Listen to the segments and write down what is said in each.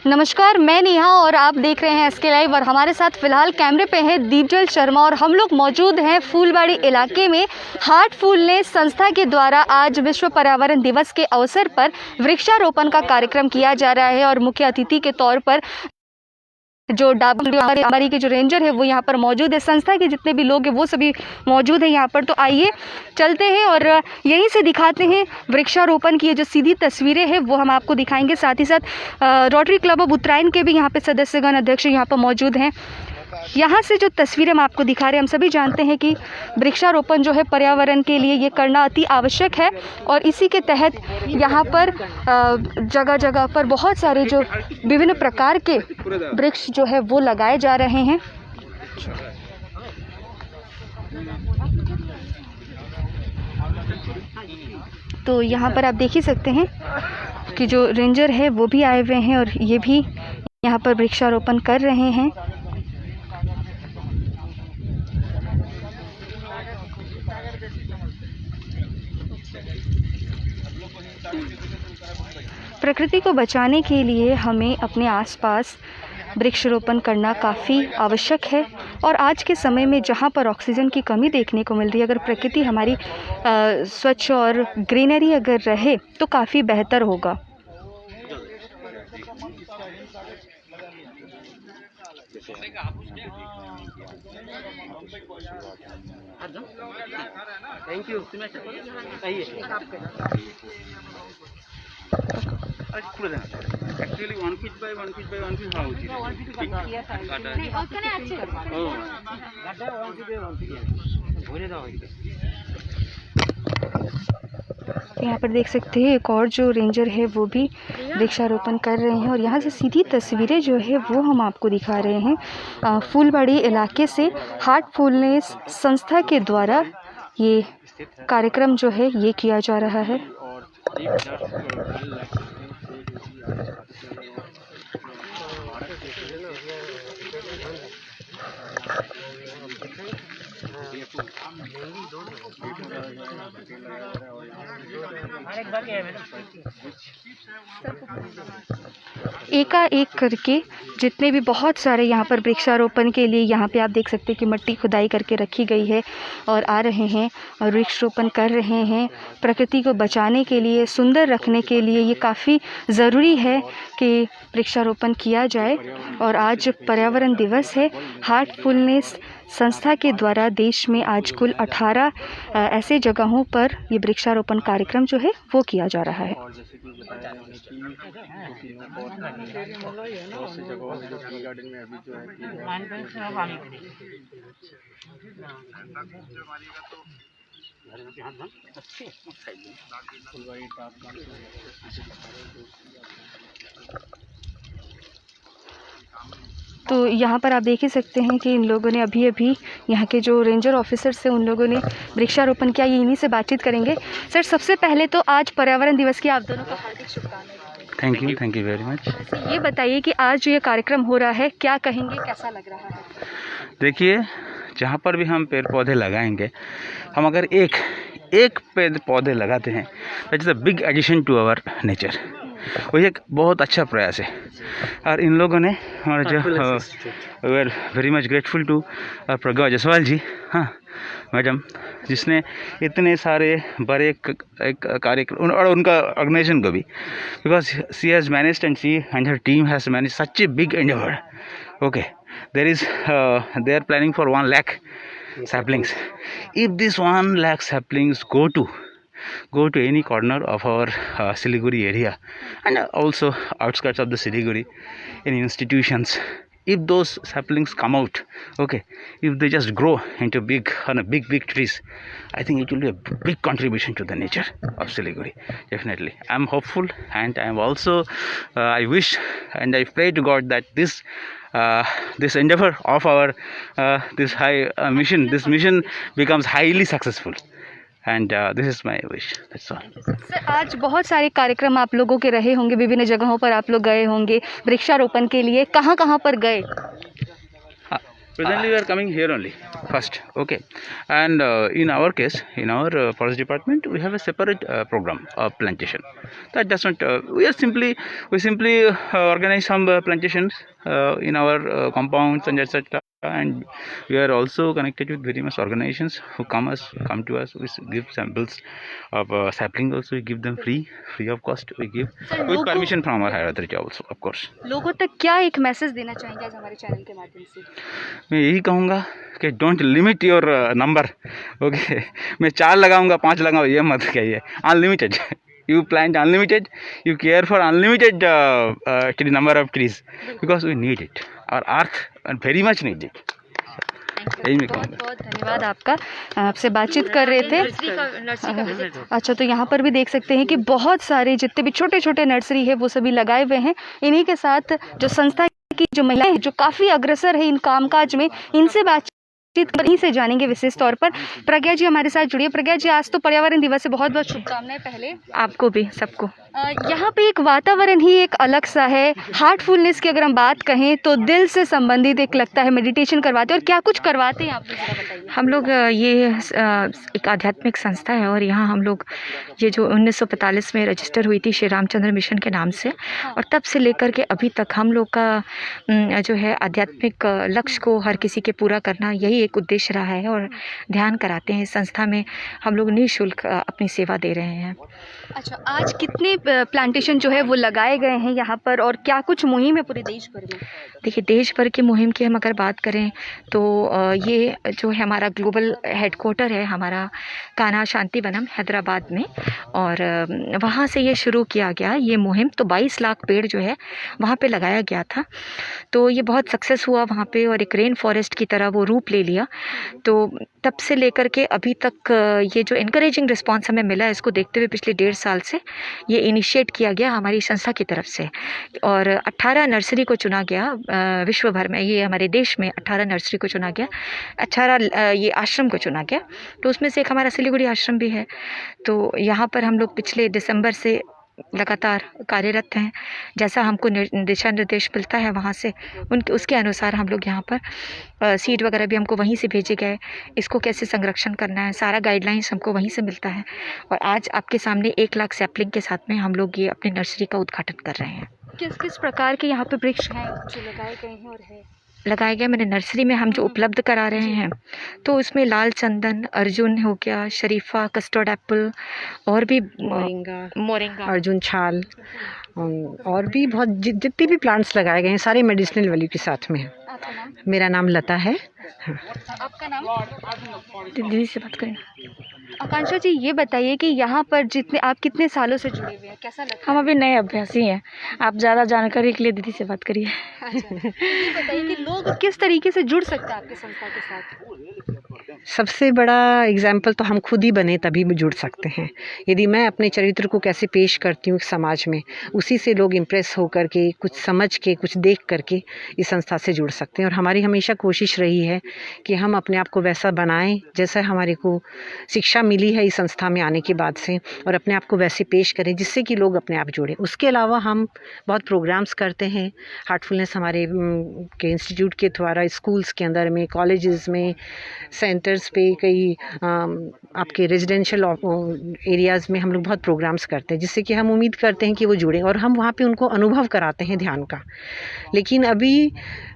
नमस्कार, मैं नेहा और आप देख रहे हैं एसके लाइव। और हमारे साथ फिलहाल कैमरे पे हैं दीपजल शर्मा और हम लोग मौजूद हैं फूलबाड़ी इलाके में। हार्टफुलनेस संस्था के द्वारा आज विश्व पर्यावरण दिवस के अवसर पर वृक्षारोपण का कार्यक्रम किया जा रहा है और मुख्य अतिथि के तौर पर जो हमारी के जो रेंजर है वो यहाँ पर मौजूद है। संस्था के जितने भी लोग हैं वो सभी मौजूद हैं यहाँ पर। तो आइए चलते हैं और यहीं से दिखाते हैं वृक्षारोपण की जो सीधी तस्वीरें हैं वो हम आपको दिखाएंगे। साथ ही साथ रोटरी क्लब ऑफ उत्तरायण के भी यहाँ पे सदस्यगण अध्यक्ष यहाँ पर मौजूद हैं। यहाँ से जो तस्वीरें हम आपको दिखा रहे हैं, हम सभी जानते हैं कि वृक्षारोपण जो है पर्यावरण के लिए ये करना अति आवश्यक है और इसी के तहत यहाँ पर जगह जगह पर बहुत सारे जो विभिन्न प्रकार के वृक्ष जो है वो लगाए जा रहे हैं। तो यहाँ पर आप देख ही सकते हैं कि जो रेंजर है वो भी आए हुए हैं और ये भी यहाँ पर वृक्षारोपण कर रहे हैं। प्रकृति को बचाने के लिए हमें अपने आसपास वृक्षारोपण करना काफ़ी आवश्यक है। और आज के समय में जहाँ पर ऑक्सीजन की कमी देखने को मिल रही है, अगर प्रकृति हमारी स्वच्छ और ग्रीनरी अगर रहे तो काफ़ी बेहतर होगा। Thank you. Actually 1 feet by 1 feet by 1 feet हाँ होती है। यहाँ पर देख सकते हैं एक और जो रेंजर है वो भी वृक्षारोपण कर रहे हैं और यहाँ से सीधी तस्वीरें जो है वो हम आपको दिखा रहे हैं। फूलबाड़ी इलाके से हार्टफुलनेस संस्था के द्वारा ये कार्यक्रम जो है ये किया जा रहा है। एकाएक करके जितने भी बहुत सारे यहाँ पर वृक्षारोपण के लिए यहाँ पे आप देख सकते हैं कि मिट्टी खुदाई करके रखी गई है और आ रहे हैं और वृक्षारोपण कर रहे हैं। प्रकृति को बचाने के लिए, सुंदर रखने के लिए ये काफ़ी ज़रूरी है कि वृक्षारोपण किया जाए। और आज पर्यावरण दिवस है। हार्टफुलनेस संस्था के द्वारा देश में आज कुल 18 ऐसे जगहों पर ये वृक्षारोपण कार्यक्रम जो है वो किया जा रहा है। तो यहाँ पर आप देख ही सकते हैं कि इन लोगों ने अभी यहाँ के जो रेंजर ऑफिसर्स हैं उन लोगों ने वृक्षारोपण किया। ये इन्हीं से बातचीत करेंगे। सर, सबसे पहले तो आज पर्यावरण दिवस की आप दोनों को हार्दिक शुभकामनाएं। Thank you very much. ये बताइए कि आज जो ये कार्यक्रम हो रहा है क्या कहेंगे, कैसा लग रहा है? देखिए, जहाँ पर भी हम पेड़ पौधे लगाएंगे, हम अगर एक पेड़ पौधे लगाते हैं that is a big addition to our nature. वो एक बहुत अच्छा प्रयास है। और इन लोगों ने हमारा जो we are very much grateful to Pragya Jaiswal ji, हाँ मैडम, जिसने इतने सारे बड़े एक कार्यक्रम और उनका ऑर्गेनाइजेशन को भी, because she has managed and she and her team has managed such a big endeavour. Okay, they are planning for 1 lakh saplings. If this 1 lakh saplings go to any corner of our Siliguri area and also outskirts of the Siliguri in institutions, if those saplings come out, okay, if they just grow into big trees, I think it will be a big contribution to the nature of Siliguri. Definitely, I am hopeful and I am also I wish and I pray to God that this endeavor of our this mission becomes highly successful. And this is my wish. That's all. Sir, आज बहुत सारे कार्यक्रम आप लोगों के रहे होंगे, विभिन्न जगहों पर आप लोग गए होंगे वृक्षारोपण के लिए। कहाँ पर गए? Presently, we are coming here only first, okay. And in our case, in our forest department, we have a separate program of plantation. That does not. We simply organize some plantations in our compounds and etc. And we are also connected with very much organizations who come to us. We give samples of sapling. Also, we give them free of cost. We give with permission from our higher authority also, of course. लोगों तक क्या एक message देना चाहेंगे आज हमारे channel के माध्यम से? मैं यही कहूँगा कि don't limit your number, okay. मैं 4 लगाऊंगा 5 लगाऊंगा ये मत कहिए. Unlimited, you plant unlimited, you care for unlimited number of trees, because we need it, our earth and very much need it. यही मैं बहुत कहूँगा. बहुत धन्यवाद आपका. आपसे बातचीत कर रहे थे. अच्छा, तो यहाँ पर भी देख सकते हैं कि बहुत सारे जितने भी छोटे छोटे नर्सरी है वो सभी लगाए हुए हैं. इन्हीं के साथ जो संस्था की जो महिलाएं हैं जो काफ़ी अग्रसर है इन कामकाज में, इनसे बातचीत वहीं से जानेंगे विशेष तौर पर. प्रज्ञा जी हमारे साथ जुड़िए. प्रज्ञा जी, आज तो पर्यावरण दिवस है, बहुत बहुत शुभकामनाएं. पहले आपको भी, सबको. यहाँ पे एक वातावरण ही एक अलग सा है. हार्टफुलनेस की अगर हम बात कहें तो दिल से संबंधित एक लगता है मेडिटेशन करवाते हैं. और क्या कुछ करवाते हैं आप जरा बताइए. हम लोग ये एक आध्यात्मिक संस्था है और यहाँ हम लोग ये जो 1945 में रजिस्टर हुई थी श्री रामचंद्र मिशन के नाम से, और तब से लेकर के अभी तक हम लोग का जो है आध्यात्मिक लक्ष्य को हर किसी के पूरा करना, यही एक उद्देश्य रहा है. और ध्यान कराते हैं. इस संस्था में हम लोग निःशुल्क अपनी सेवा दे रहे हैं. अच्छा, आज कितने प्लांटेशन जो है वो लगाए गए हैं यहाँ पर, और क्या कुछ मुहिम है पूरे देश भर में? देखिए, देश भर की मुहिम की हम अगर बात करें तो ये जो है हमारा ग्लोबल हेडक्वार्टर है हमारा कान्हा शांति वनम हैदराबाद में, और वहाँ से ये शुरू किया गया ये मुहिम. तो 22 लाख पेड़ जो है वहाँ पे लगाया गया था. तो ये बहुत सक्सेस हुआ वहाँ पे और एक रेन फॉरेस्ट की तरह वो रूप ले लिया. तो तब से लेकर के अभी तक ये जो इनकरेजिंग रिस्पांस हमें मिला है, इसको देखते हुए पिछले 1.5 साल से ये इनिशिएट किया गया हमारी संस्था की तरफ से. और 18 नर्सरी को चुना गया विश्व भर में. ये हमारे देश में 18 नर्सरी को चुना गया, 18 ये आश्रम को चुना गया. तो उसमें से एक हमारा सिलीगुड़ी आश्रम भी है. तो यहाँ पर हम लोग पिछले दिसंबर से लगातार कार्यरत हैं. जैसा हमको दिशा निर्देश मिलता है वहाँ से, उसके अनुसार हम लोग यहाँ पर सीड वगैरह भी हमको वहीं से भेजे गए. इसको कैसे संरक्षण करना है, सारा गाइडलाइंस हमको वहीं से मिलता है. और आज आपके सामने 1 लाख सैपलिंग के साथ में हम लोग ये अपनी नर्सरी का उद्घाटन कर रहे हैं. किस किस प्रकार के यहाँ पे वृक्ष हैं जो लगाए गए हैं और है लगाए गए मैंने नर्सरी में हम जो उपलब्ध करा रहे हैं, तो उसमें लाल चंदन, अर्जुन हो गया, शरीफा, कस्टर्ड एप्पल, और भी मोरिंगा, अर्जुन छाल, और भी बहुत जितने भी प्लांट्स लगाए गए हैं सारे मेडिसिनल वैल्यू के साथ में हैं. आपका नाम? मेरा नाम लता है. आपका नाम? दीदी से बात करें. आकांक्षा जी, ये बताइए कि यहाँ पर आप कितने सालों से जुड़े हुए हैं, कैसा लगता है? हम अभी नए अभ्यासी हैं. आप ज़्यादा जानकारी के लिए दीदी से बात करिए. ये बताइए कि लोग किस तरीके से जुड़ सकते हैं आपकी संस्था के साथ? सबसे बड़ा एग्जाम्पल तो हम खुद ही बने तभी भी जुड़ सकते हैं. यदि मैं अपने चरित्र को कैसे पेश करती हूँ समाज में, उसी से लोग इम्प्रेस होकर के, कुछ समझ के, कुछ देख करके इस संस्था से जुड़ सकते हैं. और हमारी हमेशा कोशिश रही है कि हम अपने आप को वैसा बनाएं जैसा हमारे को शिक्षा मिली है इस संस्था में आने के बाद से, और अपने आप को वैसे पेश करें जिससे कि लोग अपने आप जुड़े. उसके अलावा हम बहुत प्रोग्राम्स करते हैं. हार्टफुलनेस हमारे के इंस्टीट्यूट के द्वारा स्कूल्स के अंदर में, कॉलेजेस में, सेंटर्स पे, कई आपके रेजिडेंशियल एरियाज़ में हम लोग बहुत प्रोग्राम्स करते हैं, जिससे कि हम उम्मीद करते हैं कि वो जुड़े, और हम वहाँ पे उनको अनुभव कराते हैं ध्यान का. लेकिन अभी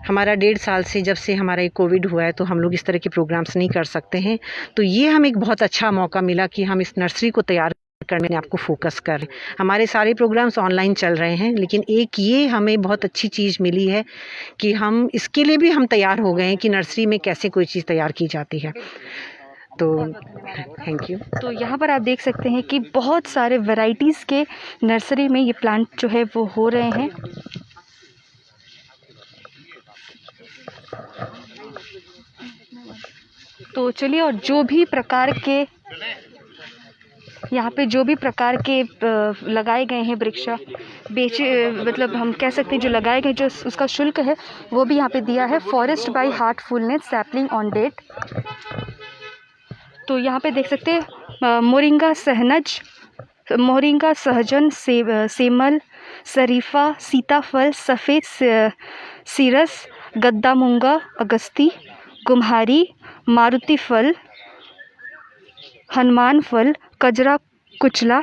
हमारा 1.5 साल से, जब से हमारा कोविड हुआ है, तो हम लोग इस तरह के प्रोग्राम्स नहीं कर सकते हैं. तो ये हमें एक बहुत अच्छा मौका मिला कि हम इस नर्सरी को तैयार करने में आपको फोकस करें. हमारे सारे प्रोग्राम्स ऑनलाइन चल रहे हैं, लेकिन एक ये हमें बहुत अच्छी चीज़ मिली है कि हम इसके लिए भी हम तैयार हो गए हैं कि नर्सरी में कैसे कोई चीज़ तैयार की जाती है. तो थैंक यू. तो यहाँ पर आप देख सकते हैं कि बहुत सारे वैरायटीज़ के नर्सरी में ये प्लांट जो है वो हो रहे हैं. तो चलिए, और जो भी प्रकार के यहाँ पे जो भी प्रकार के लगाए गए हैं वृक्ष, मतलब हम कह सकते हैं जो लगाए गए, जो उसका शुल्क है वो भी यहाँ पे दिया है. Forest by Heartfulness sapling on date. तो यहाँ पे देख सकते हैं मोरिंगा सहनज, मोरिंगा सहजन, सेमल, शरीफा, सीताफल, सफ़ेद सीरस, गद्दा मूंगा, अगस्ती, कुम्हारी, मारुति फल, हनुमान फल, कजरा कुचला,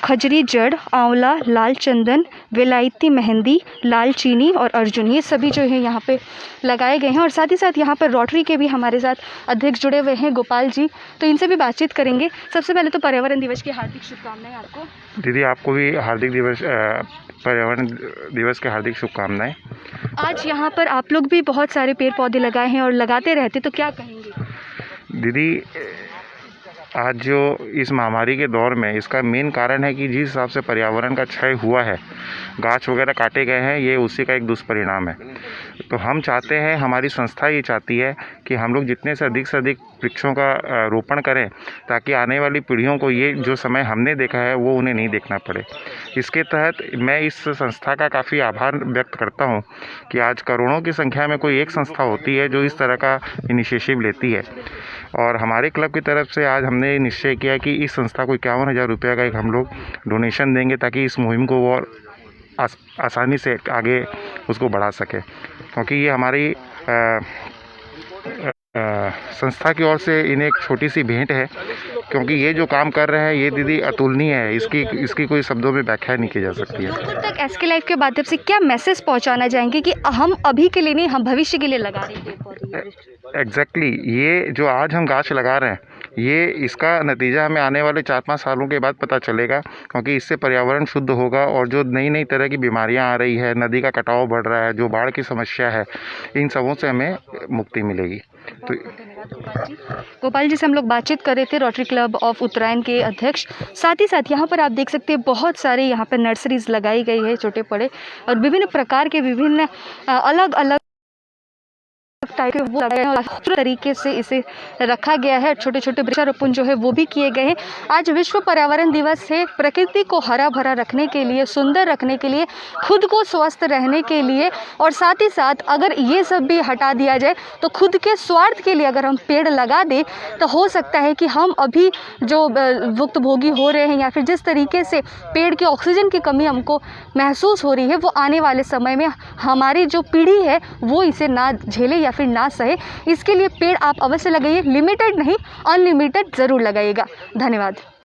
खजरी जड़, आंवला, लाल चंदन, विलायती मेहंदी, लाल चीनी और अर्जुन, ये सभी जो है यहाँ पे लगाए गए हैं। और साथ ही साथ यहाँ पर रोटरी के भी हमारे साथ अध्यक्ष जुड़े हुए हैं, गोपाल जी, तो इनसे भी बातचीत करेंगे। सबसे पहले तो पर्यावरण दिवस की हार्दिक शुभकामनाएं आपको। दीदी, आपको भी पर्यावरण दिवस की हार्दिक शुभकामनाएं। आज यहाँ पर आप लोग भी बहुत सारे पेड़ पौधे लगाए हैं और लगाते रहते, तो क्या कहेंगे? दीदी, आज जो इस महामारी के दौर में इसका मेन कारण है कि जिस हिसाब से पर्यावरण का क्षय हुआ है, गाछ वगैरह काटे गए हैं, ये उसी का एक दुष्परिणाम है। तो हम चाहते हैं, हमारी संस्था ये चाहती है कि हम लोग जितने से अधिक वृक्षों का रोपण करें, ताकि आने वाली पीढ़ियों को ये जो समय हमने देखा है वो उन्हें नहीं देखना पड़े। इसके तहत मैं इस संस्था का काफ़ी आभार व्यक्त करता हूँ कि आज करोड़ों की संख्या में कोई एक संस्था होती है जो इस तरह का इनिशिएटिव लेती है। और हमारे क्लब की तरफ से आज हमने निश्चय किया कि इस संस्था को 51,000 रुपये का एक हम लोग डोनेशन देंगे, ताकि इस मुहिम को और आसानी से आगे उसको बढ़ा सके, क्योंकि ये हमारी संस्था की ओर से इन्हें एक छोटी सी भेंट है, क्योंकि ये जो काम कर रहे हैं ये दीदी अतुलनीय है, इसकी कोई शब्दों में व्याख्या नहीं की जा सकती है। लोगों तक एसके लाइफ के माध्यम से क्या मैसेज पहुंचाना चाहेंगे कि हम अभी के लिए नहीं, हम भविष्य के लिए लगा रहे हैं? एग्जैक्टली, ये जो आज हम गाछ लगा रहे हैं, ये इसका नतीजा हमें आने वाले 4-5 सालों के बाद पता चलेगा, क्योंकि इससे पर्यावरण शुद्ध होगा और जो नई तरह की बीमारियां आ रही है, नदी का कटाव बढ़ रहा है, जो बाढ़ की समस्या है, इन सबों से हमें मुक्ति मिलेगी। तो गोपाल जी से हम लोग बातचीत कर रहे थे, रोटरी क्लब ऑफ उत्तरायण के अध्यक्ष। साथ ही साथ यहाँ पर आप देख सकते हैं बहुत सारे यहाँ पर नर्सरीज लगाई गई है, छोटे बड़े, और विभिन्न प्रकार के विभिन्न अलग अलग तरीके से इसे रखा गया है। छोटे छोटे वृक्षारोपण जो है वो भी किए गए हैं। आज विश्व पर्यावरण दिवस है। प्रकृति को हरा भरा रखने के लिए, सुंदर रखने के लिए, खुद को स्वस्थ रहने के लिए, और साथ ही साथ अगर ये सब भी हटा दिया जाए तो खुद के स्वार्थ के लिए अगर हम पेड़ लगा दें तो हो सकता है कि हम अभी जो भुक्तभोगी हो रहे हैं या फिर जिस तरीके से पेड़ की ऑक्सीजन की कमी हमको महसूस हो रही है, वो आने वाले समय में हमारी जो पीढ़ी है वो इसे ना झेले या फिर ना सहे। इसके लिए पेड़ आप अवश्य लगाइए, लिमिटेड नहीं, अनलिमिटेड ज़रूर लगाइएगा। धन्यवाद।